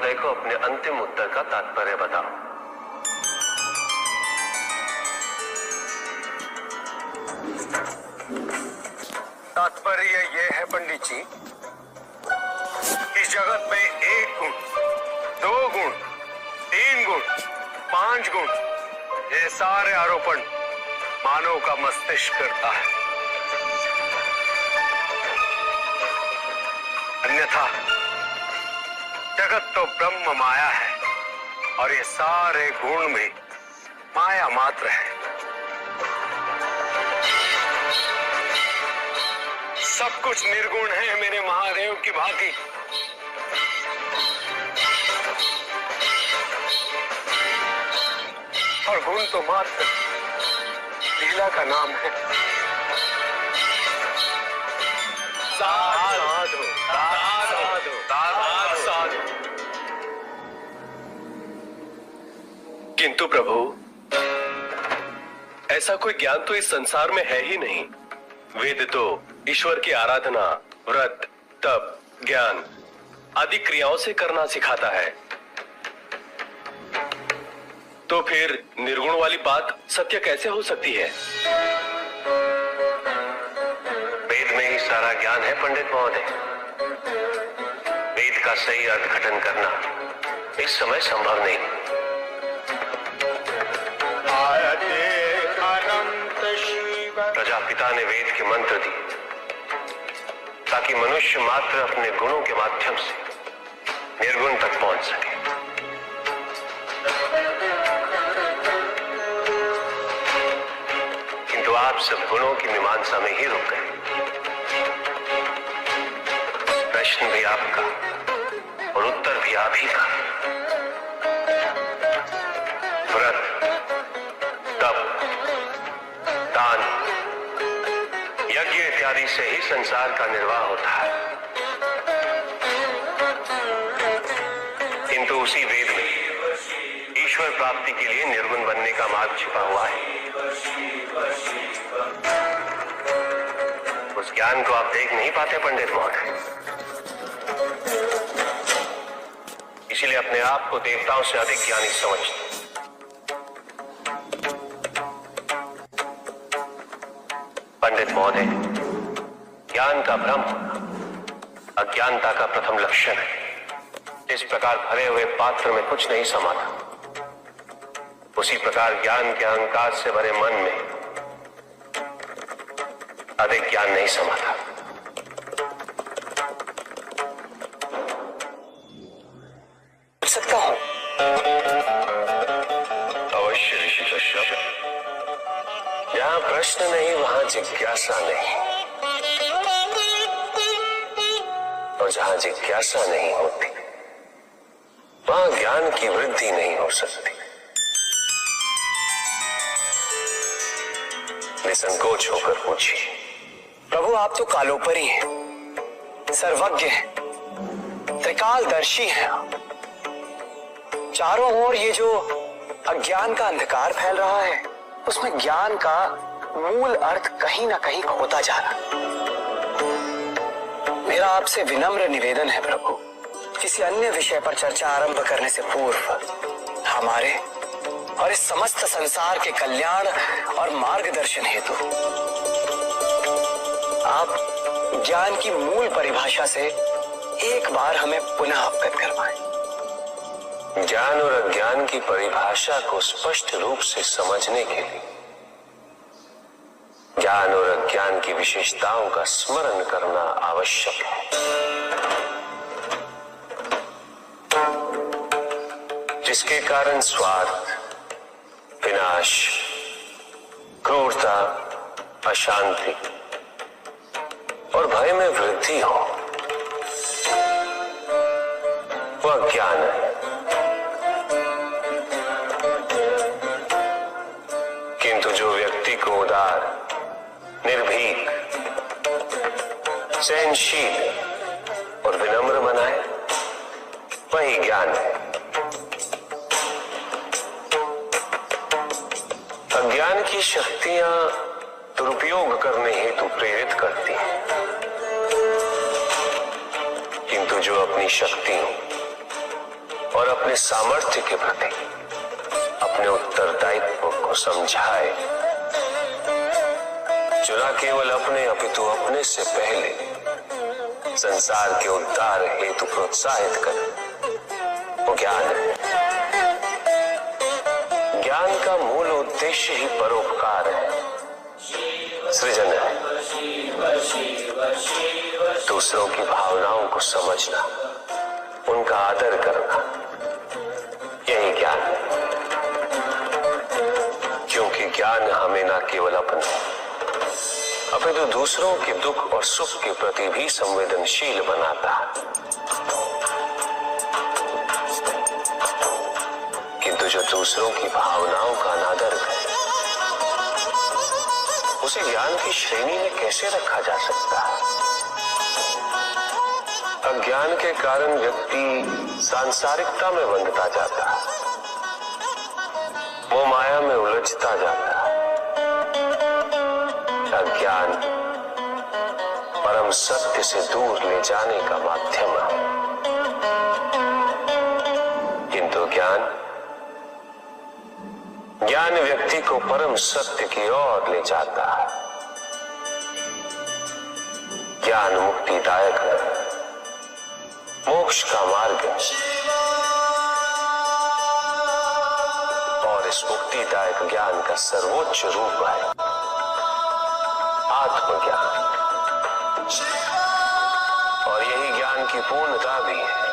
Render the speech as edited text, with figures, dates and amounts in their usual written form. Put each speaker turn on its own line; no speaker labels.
महोदय को अपने अंतिम उत्तर का तात्पर्य बताओ।
तात्पर्य यह है पंडित जी, इस जगत में 1 गुण, 2 गुण, 3 गुण, 5 गुण, ये सारे आरोपण मानव का मस्तिष्क करता है। अन्यथा जगत तो ब्रह्म माया है और ये सारे गुण भी माया मात्र है। सब कुछ निर्गुण है मेरे महादेव की भांति। और गुण तो मात्र लीला का नाम है। साधु साधु साधु साधु।
किंतु प्रभु, ऐसा कोई ज्ञान तो इस संसार में है ही नहीं। वेद तो ईश्वर की आराधना, व्रत, तप, ज्ञान आदि क्रियाओं से करना सिखाता है। तो फिर निर्गुण वाली बात सत्य कैसे हो सकती है? वेद में ही सारा ज्ञान है पंडित महोदय। वेद का सही अर्थघटन करना इस समय संभव नहीं। प्रजापिता ने वेद के मंत्र दिए ताकि मनुष्य मात्र अपने गुणों के माध्यम से निर्गुण तक पहुंच सके। किंतु आप सब गुणों की मीमांसा में ही रुक गए। प्रश्न भी आपका और उत्तर भी आप ही का। व्रत, तप, दान, यज्ञ इत्यादि से ही संसार का निर्वाह होता है। किंतु उसी वेद में ईश्वर प्राप्ति के लिए निर्गुण बनने का मार्ग छिपा हुआ है। उस ज्ञान को आप देख नहीं पाते पंडित महोदय। इसीलिए अपने आप को देवताओं से अधिक ज्ञानी समझते। पंडित महोदय, ज्ञान का भ्रम अज्ञानता का प्रथम लक्षण है। जिस प्रकार भरे हुए पात्र में कुछ नहीं समा था, उसी प्रकार ज्ञान के अहंकार से भरे मन में अधिक ज्ञान नहीं समा था।
पूछ सकता हूं?
अवश्य ऋषि कश्यप। जहां प्रश्न नहीं वहां जिज्ञासा नहीं, और जहां जिज्ञासा नहीं होती वहां ज्ञान की वृद्धि नहीं हो सकती। निसंकोच होकर पूछिए।
प्रभु, आप तो कालोपरी हैं, सर्वज्ञ हैं, त्रिकालदर्शी हैं। चारों ओर ये जो अज्ञान का अंधकार फैल रहा है, उसमें ज्ञान का मूल अर्थ कहीं ना कहीं खोता जा रहा है। मेरा आपसे विनम्र निवेदन है प्रभु, किसी अन्य विषय पर चर्चा आरंभ करने से पूर्व हमारे और इस समस्त संसार के कल्याण और मार्गदर्शन हेतु आप ज्ञान की मूल परिभाषा से एक बार हमें पुनः अवगत करवाएं।
ज्ञान और अज्ञान की परिभाषा को स्पष्ट रूप से समझने के लिए ज्ञान और अज्ञान की विशेषताओं का स्मरण करना आवश्यक है, जिसके कारण स्वार्थ, विनाश, क्रूरता, अशांति और भय में वृद्धि हो, वह ज्ञान है। किंतु जो व्यक्ति को उदार, निर्भीक, सहनशील और विनम्र बनाए, वही ज्ञान है। अज्ञान की शक्तियां दुरुपयोग करने हेतु प्रेरित करती हैं, किंतु जो अपनी शक्तियों और अपने सामर्थ्य के प्रति अपने उत्तरदायित्व को समझाए। जो न केवल अपने अपितु अपने से पहले संसार के उद्धार हेतु प्रोत्साहित करे, वो ज्ञान है। ज्ञान का मूल उद्देश्य ही परोपकार है, सृजन है। दूसरों की भावनाओं को समझना, उनका आदर करना, यही ज्ञान है। क्योंकि ज्ञान हमें न केवल अपने अपितु दूसरों के दुख और सुख के प्रति भी संवेदनशील बनाता है। किंतु जो दूसरों की भावनाओं का अनादर करे, उसे ज्ञान की श्रेणी में कैसे रखा जा सकता है? अज्ञान के कारण व्यक्ति सांसारिकता में बंधता जाता है, मोह माया में उलझता जाता है। अज्ञान परम सत्य से दूर ले जाने का माध्यम है, किंतु ज्ञान व्यक्ति को परम सत्य की ओर ले जाता है। ज्ञान मुक्तिदायक है, मोक्ष का मार्ग है, और इस मुक्तिदायक ज्ञान का सर्वोच्च रूप है आत्मज्ञान। और यही ज्ञान की पूर्णता भी है।